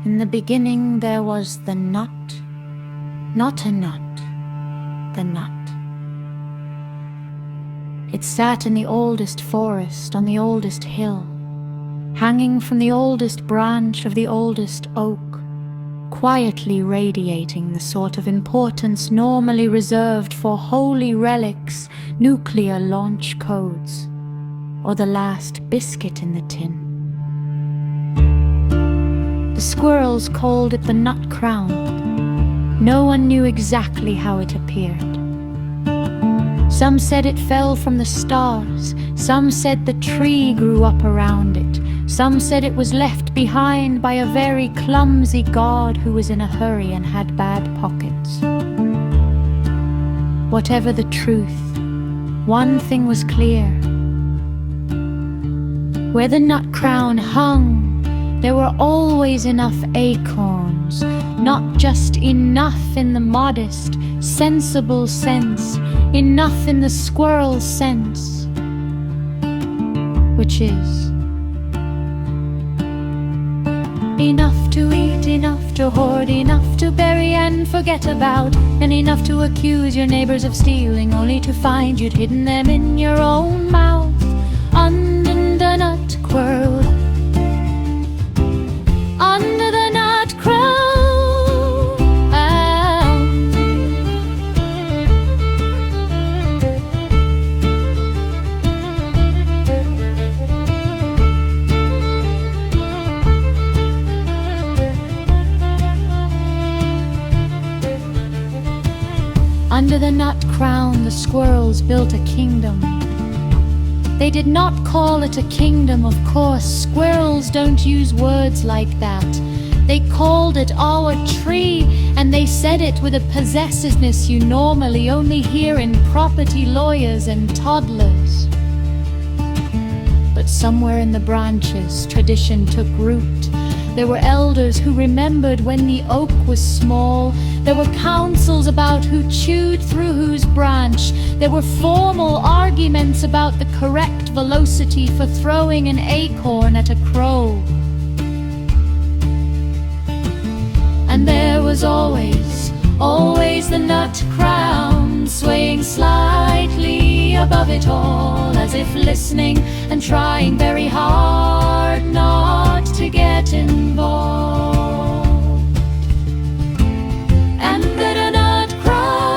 In the beginning there was the nut, not a nut, the nut. It sat in the oldest forest on the oldest hill, hanging from the oldest branch of the oldest oak, quietly radiating the sort of importance normally reserved for holy relics, nuclear launch codes, or the last biscuit in the tin. The squirrels called it the Nut Crown. No one knew exactly how it appeared. Some said it fell from the stars, some said the tree grew up around it, some said it was left behind by a very clumsy god who was in a hurry and had bad pockets. Whatever the truth, one thing was clear. Where the nut crown hung, there were always enough acorns, not just enough in the modest, sensible sense, enough in the squirrel sense, which is enough to eat, enough to hoard, enough to bury and forget about, and enough to accuse your neighbors of stealing, only to find you'd hidden them in your own mouth, under the nut crown. Under the nut crown. Under the nut crown, the squirrels built a kingdom. They did not call it a kingdom, of course. Squirrels don't use words like that. They called it our tree, and they said it with a possessiveness you normally only hear in property lawyers and toddlers. But somewhere in the branches, tradition took root. There were elders who remembered when the oak was small. There were councils about who chewed through whose branch. There were formal arguments about the correct velocity for throwing an acorn at a crow. And there was always the nut crown, swaying slightly above it all, as if listening and trying very hard not to get involved. And then a nut crown.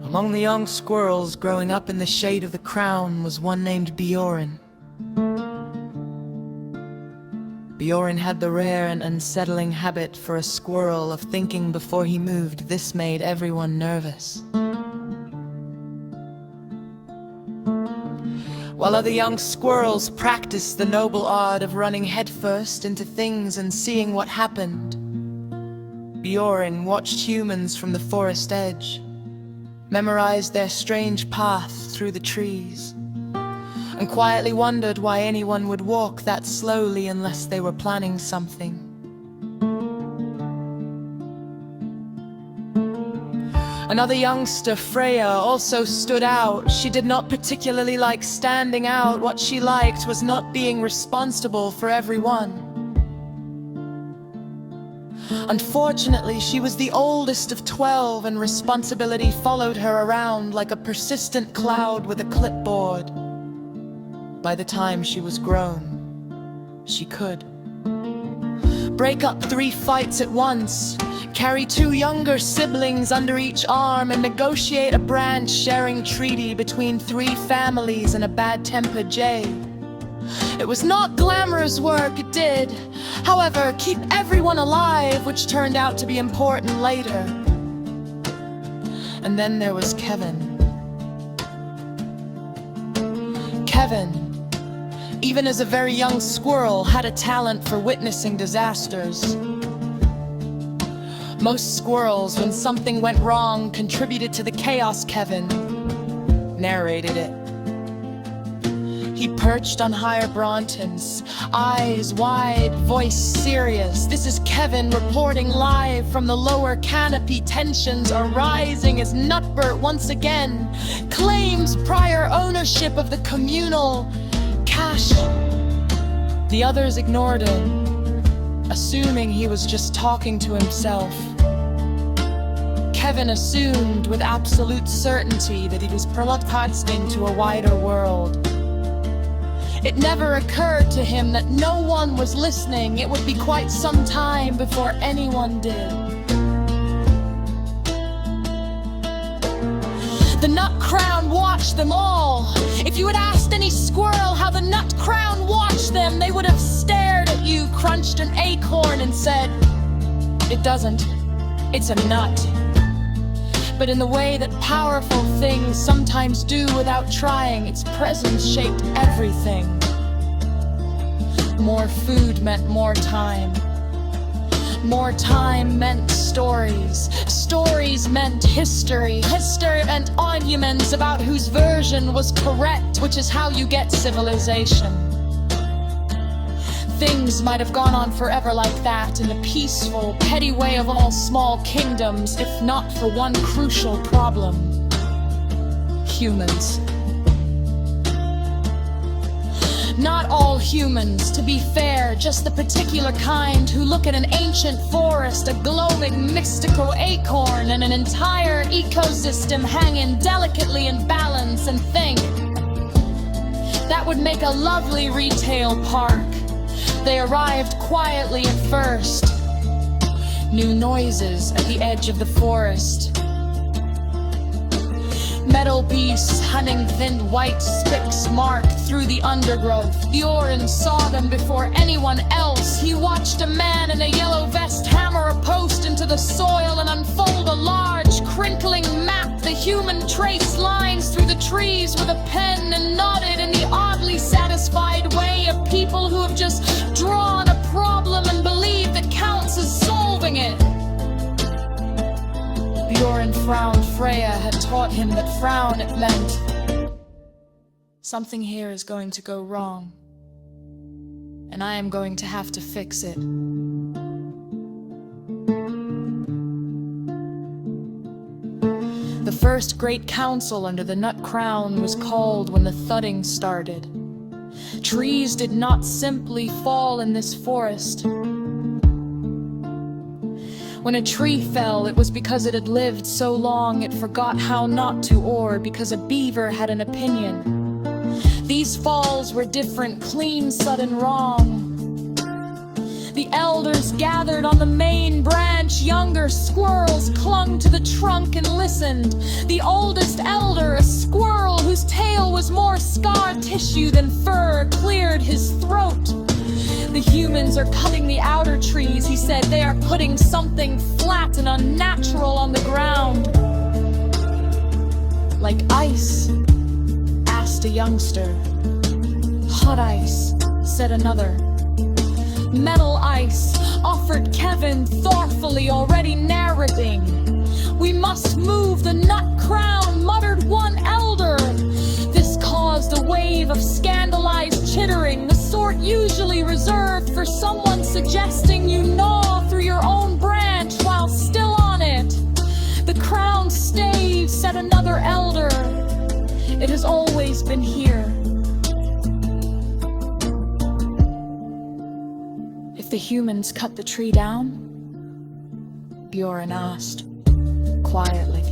Among the young squirrels growing up in the shade of the crown was one named Bjorin. Bjorin had the rare and unsettling habit for a squirrel of thinking before he moved. This made everyone nervous. While other young squirrels practiced the noble art of running headfirst into things and seeing what happened, Bjorin watched humans from the forest edge, memorized their strange path through the trees, and quietly wondered why anyone would walk that slowly unless they were planning something. Another youngster, Fraya, also stood out. She did not particularly like standing out. What she liked was not being responsible for everyone. Unfortunately, she was the oldest of 12, and responsibility followed her around like a persistent cloud with a clipboard. By the time she was grown, she could break up 3 fights at once, carry 2 younger siblings under each arm, and negotiate a branch-sharing treaty between 3 families and a bad-tempered jay. It was not glamorous work, it did, however, keep everyone alive, which turned out to be important later. And then there was Kevin. Kevin, even as a very young squirrel, had a talent for witnessing disasters. Most squirrels, when something went wrong, contributed to the chaos. Kevin narrated it. He perched on higher Brontons, eyes wide, voice serious. This is Kevin reporting live from the lower canopy. Tensions are rising as Nutbert once again claims prior ownership of the communal cache. The others ignored him, assuming he was just talking to himself. Kevin assumed with absolute certainty that he was broadcasting to a wider world. It never occurred to him that no one was listening. It would be quite some time before anyone did. The Nut Crown watched them all. If you had asked any squirrel how the Nut Crown watched them, they would have stared at you, crunched an acorn, and said, "It doesn't. It's a nut." But in the way that powerful things sometimes do without trying, its presence shaped everything. More food meant more time. More time meant stories. Stories meant history. History meant arguments about whose version was correct, which is how you get civilization. Things might have gone on forever like that in the peaceful, petty way of all small kingdoms, if not for one crucial problem: humans. Not all humans, to be fair, just the particular kind who look at an ancient forest, a glowing mystical acorn, and an entire ecosystem hanging delicately in balance and think, that would make a lovely retail park. They arrived quietly at first. New noises at the edge of the forest. Metal beasts hunting thin white spicks marked through the undergrowth. Bjorin saw them before anyone else. He watched a man in a yellow vest hammer a post into the soil and unfold a large, crinkling map. The human traced lines through the trees with a pen and nodded in the oddly satisfied way of people who have just drawn a problem and believe that counts as solving it. Bjorin frowned. Fraya had taught him that frown it meant something here is going to go wrong, and I am going to have to fix it. The first great council under the Nut Crown was called when the thudding started. Trees did not simply fall in this forest. When a tree fell, it was because it had lived so long it forgot how not to, or because a beaver had an opinion. These falls were different, clean, sudden, wrong. The elders gathered on the main branch. Younger squirrels clung to the trunk and listened. The oldest elder, a squirrel whose tail was more scar tissue than fur, cleared his throat. The humans are cutting the outer trees, he said. They are putting something flat and unnatural on the ground. Like ice? Asked a youngster. Hot ice, said another. Metal ice, offered Kevin thoughtfully, already narrating. We must move the Nut Crown, muttered one elder. This caused a wave of scandalized chittering, the sort usually reserved for someone suggesting you gnaw through your own branch while still on it. The crown stays, said another elder. It has always been here. If the humans cut the tree down? Bjorin asked, quietly.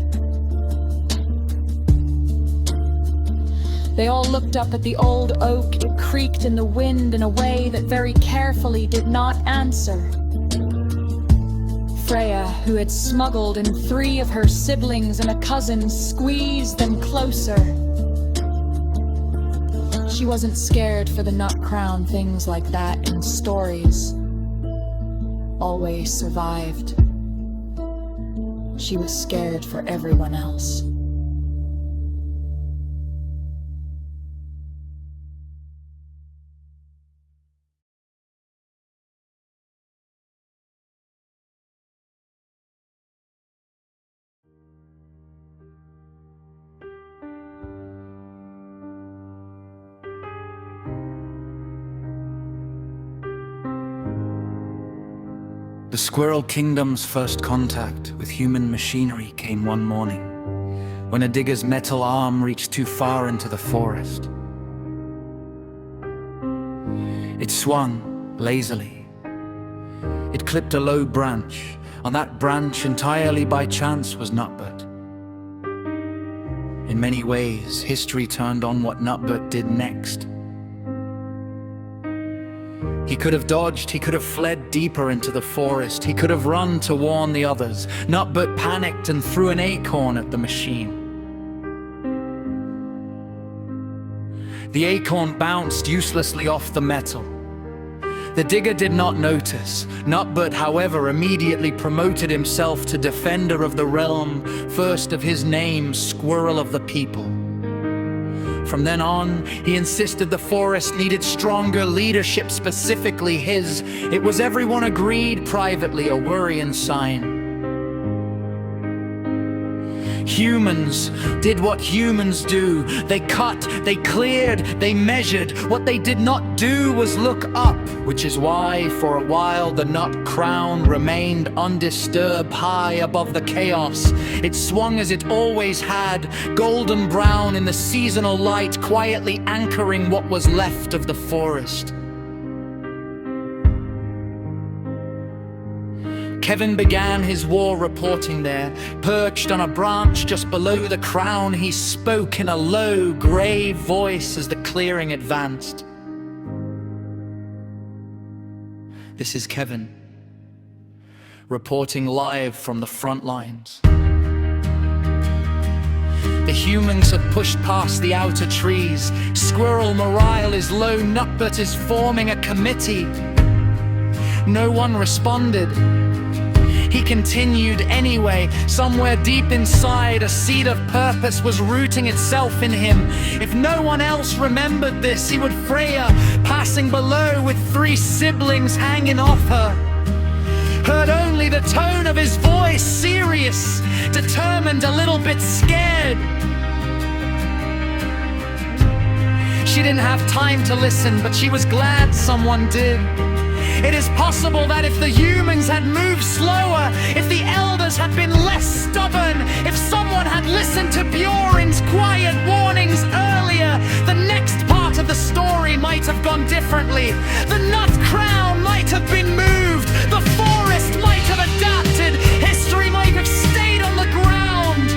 They all looked up at the old oak. It creaked in the wind in a way that very carefully did not answer. Fraya, who had smuggled in 3 of her siblings and a cousin, squeezed them closer. She wasn't scared for the Nut Crown. Things like that in stories always survived. She was scared for everyone else. The Squirrel Kingdom's first contact with human machinery came one morning, when a digger's metal arm reached too far into the forest. It swung lazily. It clipped a low branch. On that branch, entirely by chance, was Nutbert. In many ways, history turned on what Nutbert did next. He could have dodged, he could have fled deeper into the forest, he could have run to warn the others. Nutbert panicked and threw an acorn at the machine. The acorn bounced uselessly off the metal. The digger did not notice. Nutbert, however, immediately promoted himself to defender of the realm, first of his name, Squirrel of the People. From then on, he insisted the forest needed stronger leadership, specifically his. It was, everyone agreed, privately a worrying sign. Humans did what humans do. They cut, they cleared, they measured. What they did not do was look up, which is why, for a while, the nut crown remained undisturbed high above the chaos. It swung as it always had, golden brown in the seasonal light, quietly anchoring what was left of the forest. Kevin began his war reporting there. Perched on a branch just below the crown, he spoke in a low, grave voice as the clearing advanced. This is Kevin, reporting live from the front lines. The humans have pushed past the outer trees. Squirrel morale is low. Nutbert is forming a committee. No one responded. He continued anyway. Somewhere deep inside, a seed of purpose was rooting itself in him. If no one else remembered this, he would Fraya, passing below with 3 siblings hanging off her. Heard only the tone of his voice, serious, determined, a little bit scared. She didn't have time to listen, but she was glad someone did. It is possible that if the humans had moved slower, if the elders had been less stubborn, if someone had listened to Bjorin's quiet warnings earlier, the next part of the story might have gone differently. The nut crown might have been moved, the forest might have adapted, history might have stayed on the ground.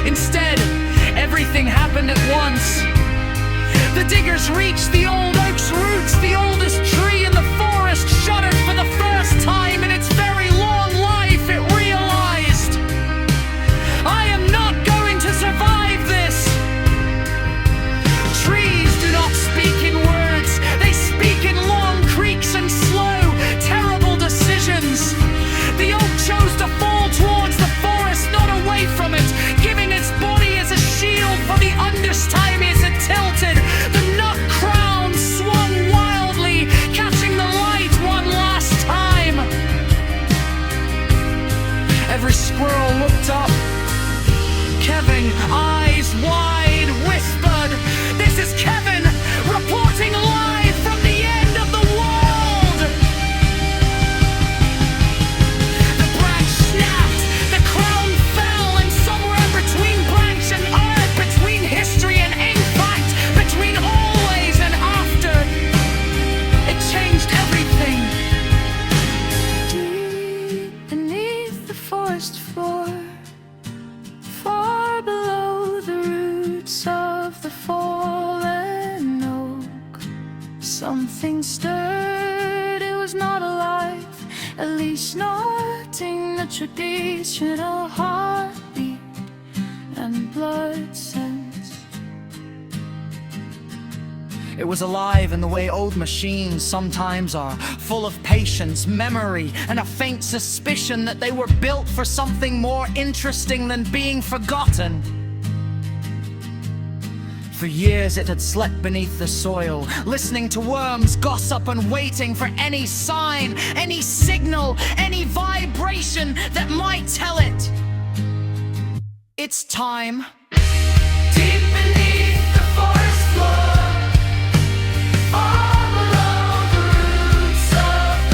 Instead, everything happened at once. The diggers reached the old oak's roots. The oldest tree in the forest shuddered for the first time in its very long life. It realized, I am not going to survive this. Trees do not speak in words. They speak in long creaks and slow, terrible decisions. The oak chose to fall towards the forest, not away from it, giving its body as a shield for the undertime as it tilted. The nut crown swung wildly, catching the light one last time. Every squirrel looked up. Kevin, eyes wide, whispered, "This is Kevin, reporting live from the end of the world." The branch snapped, the crown fell, and somewhere between branch and earth, between history and impact, between always and after, it changed everything. Deep beneath the forest floor, far below the roots of the fallen oak, something stirred. It was not alive, at least not in the traditional heartbeat and blood sense. It was alive in the way old machines sometimes are, full of patience, memory, and a faint suspicion that they were built for something more interesting than being forgotten. For years it had slept beneath the soil, listening to worms gossip and waiting for any sign, any signal, any vibration that might tell it, it's time. Deep beneath the forest floor, far below the roots of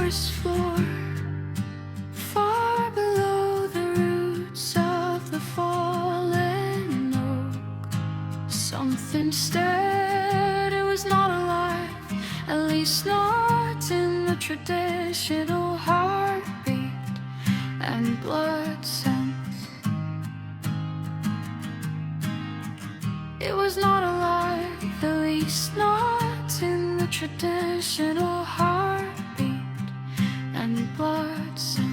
forest floor, far below the roots of the fallen oak. Something stirred, it was not alive, at least not in the traditional heartbeat and blood sense. It was not alive, at least not in the traditional heartbeat and blood sense.